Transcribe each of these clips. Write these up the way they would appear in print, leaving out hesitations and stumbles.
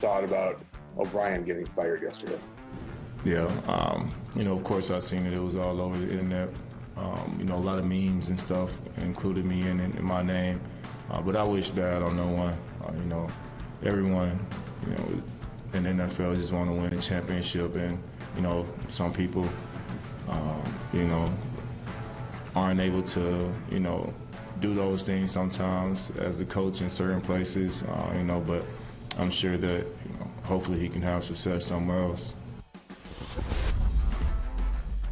thought about O'Brien getting fired yesterday? Yeah, of course I seen it. It was all over the internet. A lot of memes and stuff included me in my name. But I wish bad on no one. Everyone, in the NFL just want to win a championship. And, some people, aren't able to, do those things sometimes as a coach in certain places, but I'm sure that, hopefully he can have success somewhere else.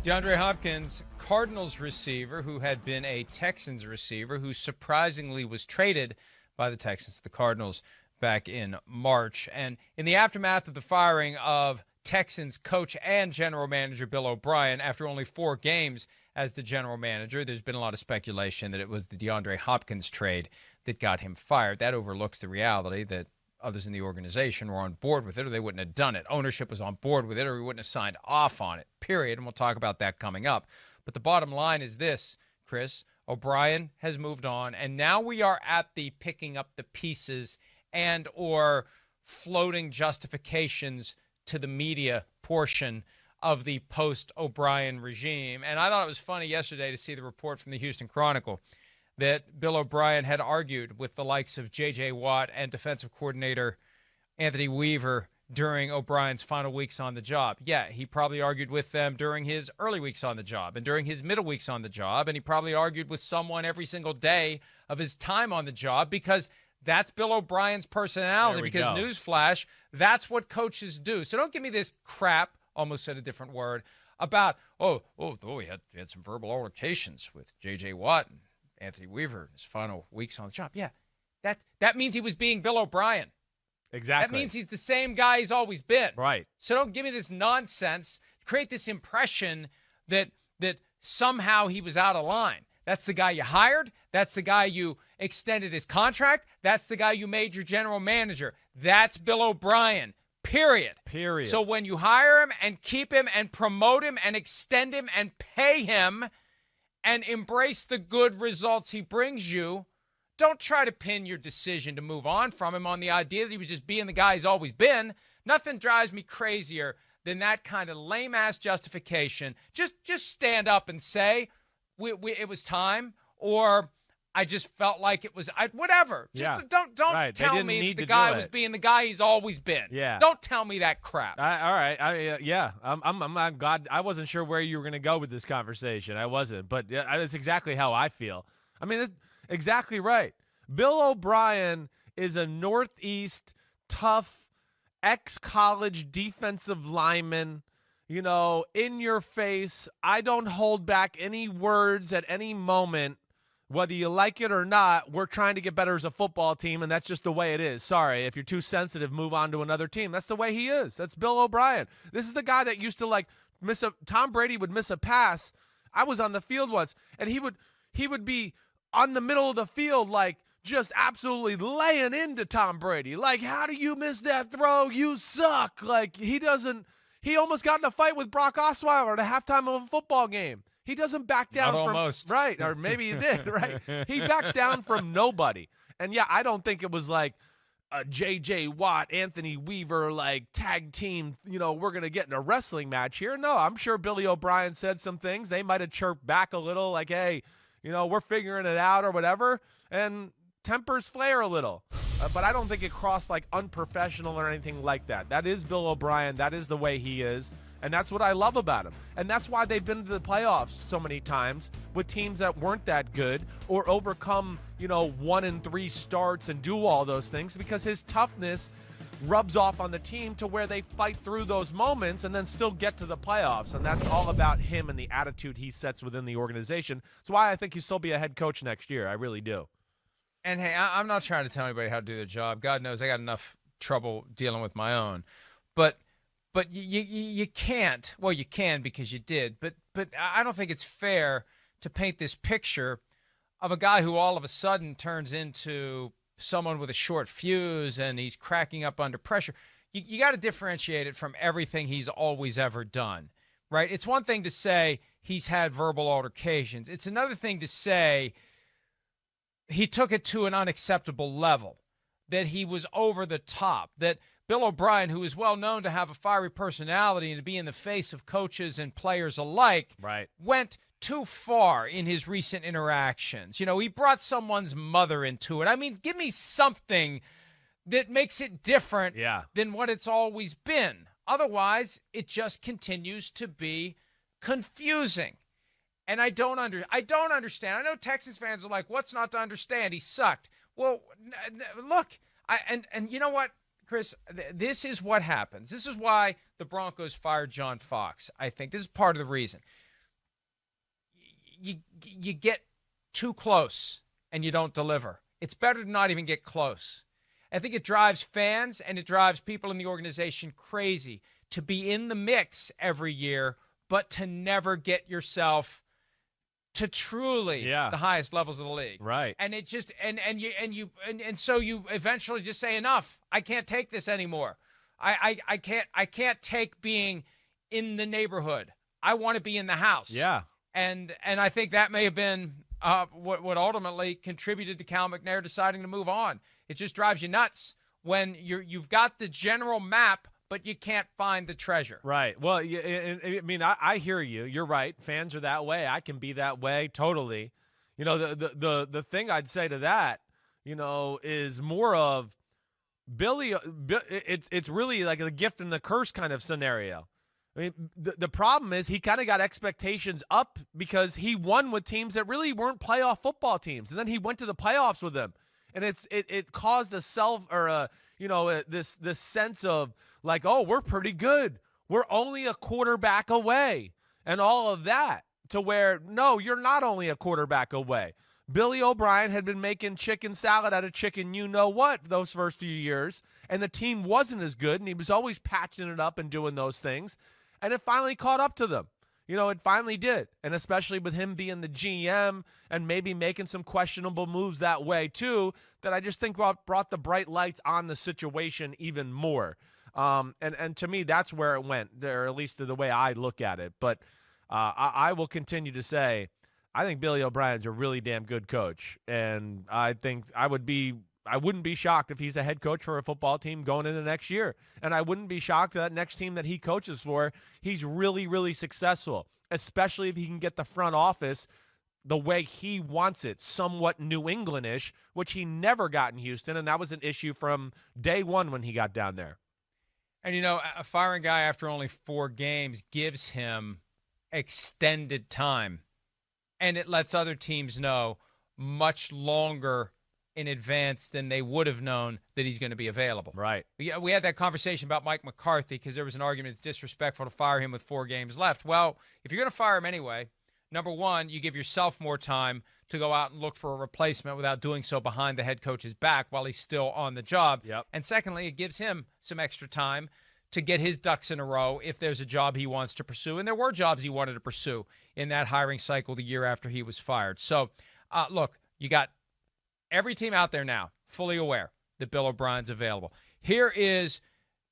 DeAndre Hopkins, Cardinals receiver who had been a Texans receiver who surprisingly was traded by the Texans to the Cardinals back in March. And in the aftermath of the firing of Texans coach and general manager Bill OBrien after only 4 games as the general manager, there's been a lot of speculation that it was the DeAndre Hopkins trade that got him fired. That overlooks the reality that others in the organization were on board with it, or they wouldn't have done it. Ownership was on board with it, or we wouldn't have signed off on it, period. And we'll talk about that coming up. But the bottom line is this, Chris. O'Brien has moved on, and now we are at the picking up the pieces and or floating justifications to the media portion of the post-O'Brien regime. And I thought it was funny yesterday to see the report from the Houston Chronicle that Bill OBrien had argued with the likes of J.J. Watt and defensive coordinator Anthony Weaver during O'Brien's final weeks on the job. Yeah, he probably argued with them during his early weeks on the job and during his middle weeks on the job, and he probably argued with someone every single day of his time on the job because that's Bill OBrien's personality. Because newsflash, that's what coaches do. So don't give me this crap, almost said a different word, about, he had some verbal altercations with J.J. Watt and Anthony Weaver in his final weeks on the job. Yeah, that means he was being Bill OBrien. Exactly. That means he's the same guy he's always been. Right. So don't give me this nonsense, create this impression that somehow he was out of line. That's the guy you hired. That's the guy you extended his contract. That's the guy you made your general manager. That's Bill OBrien, period. So when you hire him and keep him and promote him and extend him and pay him and embrace the good results he brings you, don't try to pin your decision to move on from him on the idea that he was just being the guy he's always been. Nothing drives me crazier than that kind of lame-ass justification. Just stand up and say, it was time, or I just felt like it was whatever. Just don't tell me the guy was being the guy he's always been. Yeah. Don't tell me that crap. All right. I'm God. I wasn't sure where you were going to go with this conversation. I wasn't, but that's exactly how I feel. I mean, that's exactly right. Bill OBrien is a Northeast tough ex-college defensive lineman. In your face. I don't hold back any words at any moment. Whether you like it or not, we're trying to get better as a football team, and that's just the way it is. Sorry, if you're too sensitive, move on to another team. That's the way he is. That's Bill OBrien. This is the guy that used to Tom Brady would miss a pass. I was on the field once, and he would be on the middle of the field, just absolutely laying into Tom Brady. How do you miss that throw? You suck. He almost got in a fight with Brock Osweiler at the halftime of a football game. He doesn't back down almost. Right, or maybe he did, right? He backs down from nobody. And, yeah, I don't think it was a J.J. Watt, Anthony Weaver, tag team, we're going to get in a wrestling match here. No, I'm sure Billy OBrien said some things. They might have chirped back a little hey, we're figuring it out or whatever. And tempers flare a little. But I don't think it crossed unprofessional or anything like that. That is Bill OBrien. That is the way he is. And that's what I love about him. And that's why they've been to the playoffs so many times with teams that weren't that good or overcome, 1-3 starts and do all those things, because his toughness rubs off on the team to where they fight through those moments and then still get to the playoffs. And that's all about him and the attitude he sets within the organization. That's why I think he'll still be a head coach next year. I really do. And, hey, I'm not trying to tell anybody how to do their job. God knows I got enough trouble dealing with my own. But you can't. Well, you can because you did. But I don't think it's fair to paint this picture of a guy who all of a sudden turns into someone with a short fuse and he's cracking up under pressure. You got to differentiate it from everything he's always ever done, right? It's one thing to say he's had verbal altercations. It's another thing to say he took it to an unacceptable level, that he was over the top, that Bill OBrien, who is well known to have a fiery personality and to be in the face of coaches and players alike, went too far in his recent interactions. You know, he brought someone's mother into it. I mean, give me something that makes it different than what it's always been. Otherwise, it just continues to be confusing. And I don't understand. I know Texans fans are like, what's not to understand? He sucked. Well, look, and you know what, Chris, this is what happens. This is why the Broncos fired John Fox, I think. This is part of the reason. You get too close and you don't deliver. It's better to not even get close. I think it drives fans and it drives people in the organization crazy to be in the mix every year, but to never get yourself to truly the highest levels of the league. Right. And it just and so you eventually just say, enough. I can't take this anymore. I can't take being in the neighborhood. I want to be in the house. Yeah. And I think that may have been what ultimately contributed to Cal McNair deciding to move on. It just drives you nuts when you've got the general map, but you can't find the treasure. Right. Well, I mean, I hear you. You're right. Fans are that way. I can be that way totally. You know, the thing I'd say to that, you know, is more of Billy. It's really like a gift and the curse kind of scenario. I mean, the problem is he kind of got expectations up because he won with teams that really weren't playoff football teams, and then he went to the playoffs with them, and it caused this sense of like, oh, we're pretty good, we're only a quarterback away, and all of that, to where no, you're not only a quarterback away. Billy OBrien had been making chicken salad out of chicken you-know-what those first few years, and the team wasn't as good, and he was always patching it up and doing those things. And it finally caught up to them. You know, it finally did. And especially with him being the GM and maybe making some questionable moves that way too, that I just think brought the bright lights on the situation even more. And to me, that's where it went, or at least the way I look at it. But I will continue to say, I think Billy OBrien's a really damn good coach. And I think I wouldn't be shocked if he's a head coach for a football team going into next year. And I wouldn't be shocked that next team that he coaches for, he's really, really successful, especially if he can get the front office the way he wants it, somewhat New England-ish, which he never got in Houston, and that was an issue from day one when he got down there. And, you know, a firing guy after only 4 games gives him extended time, and it lets other teams know much longer in advance than they would have known that he's going to be available. Right. We had that conversation about Mike McCarthy because there was an argument it's disrespectful to fire him with 4 games left. Well, if you're going to fire him anyway, number one, you give yourself more time to go out and look for a replacement without doing so behind the head coach's back while he's still on the job. Yep. And secondly, it gives him some extra time to get his ducks in a row if there's a job he wants to pursue. And there were jobs he wanted to pursue in that hiring cycle the year after he was fired. So, look, you got every team out there now fully aware that Bill OBrien's available. Here is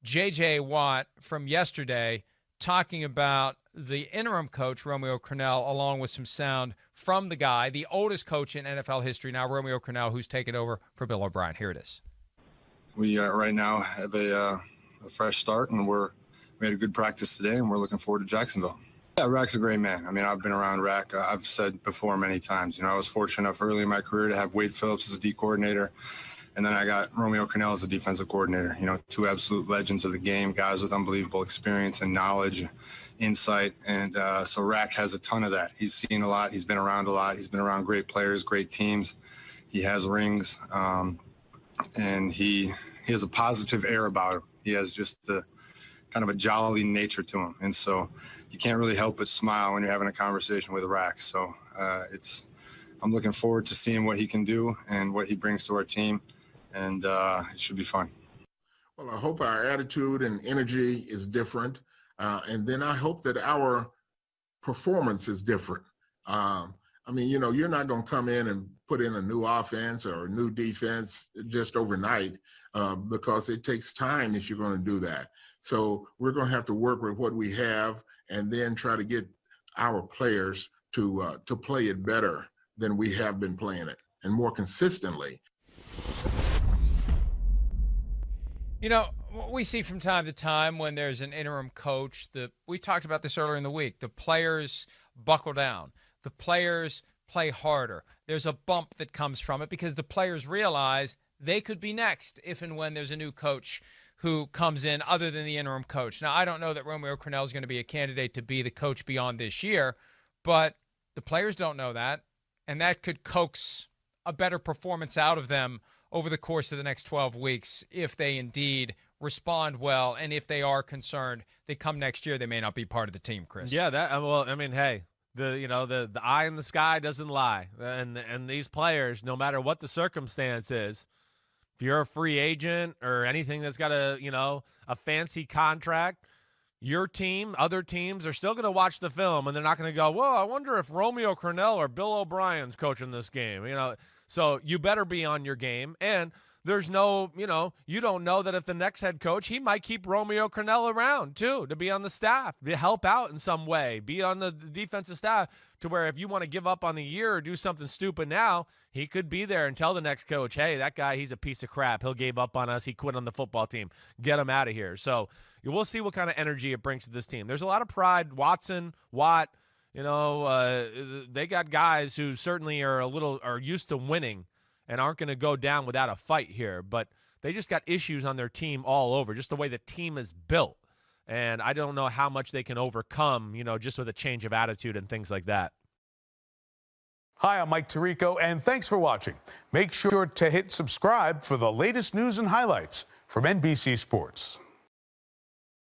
J.J. Watt from yesterday talking about the interim coach, Romeo Crennel, along with some sound from the guy, the oldest coach in NFL history now, Romeo Crennel, who's taken over for Bill OBrien. Here it is. We right now have a fresh start, and we had a good practice today, and we're looking forward to Jacksonville. Yeah, Rack's a great man. I mean, I've been around Rack. I've said before many times, you know, I was fortunate enough early in my career to have Wade Phillips as a D coordinator, and then I got Romeo Crennel as a defensive coordinator. You know, 2 absolute legends of the game, guys with unbelievable experience and knowledge, insight, and so Rack has a ton of that. He's seen a lot. He's been around a lot. He's been around great players, great teams. He has rings, and he has a positive air about him. He has just the kind of a jolly nature to him. And so you can't really help but smile when you're having a conversation with Rack. So I'm looking forward to seeing what he can do and what he brings to our team. And it should be fun. Well, I hope our attitude and energy is different. And then I hope that our performance is different. I mean, you know, you're not going to come in and put in a new offense or a new defense just overnight because it takes time if you're going to do that. So we're going to have to work with what we have and then try to get our players to play it better than we have been playing it and more consistently. You know, We see from time to time when there's an interim coach, we talked about this earlier in the week, the players buckle down. The players play harder. There's a bump that comes from it because the players realize they could be next if and when there's a new coach who comes in other than the interim coach. Now, I don't know that Romeo Crennel is going to be a candidate to be the coach beyond this year, but the players don't know that, and that could coax a better performance out of them over the course of the next 12 weeks if they indeed respond well, and if they are concerned they come next year, they may not be part of the team, Chris. Yeah, hey, the eye in the sky doesn't lie, and these players, no matter what the circumstance is, if you're a free agent or anything that's got a fancy contract, your team, other teams are still going to watch the film, and they're not going to go, whoa, I wonder if Romeo Crennel or Bill OBrien's coaching this game. So you better be on your game. And there's no, you don't know that if the next head coach, he might keep Romeo Crennel around too, to be on the staff, to help out in some way, be on the defensive staff, to where if you want to give up on the year or do something stupid now, he could be there and tell the next coach, hey, that guy, he's a piece of crap. He'll gave up on us. He quit on the football team. Get him out of here. So we'll see what kind of energy it brings to this team. There's a lot of pride. Watson, Watt, they got guys who certainly are used to winning and aren't going to go down without a fight here. But they just got issues on their team all over, just the way the team is built. And I don't know how much they can overcome, just with a change of attitude and things like that. Hi, I'm Mike Tirico, and thanks for watching. Make sure to hit subscribe for the latest news and highlights from NBC Sports.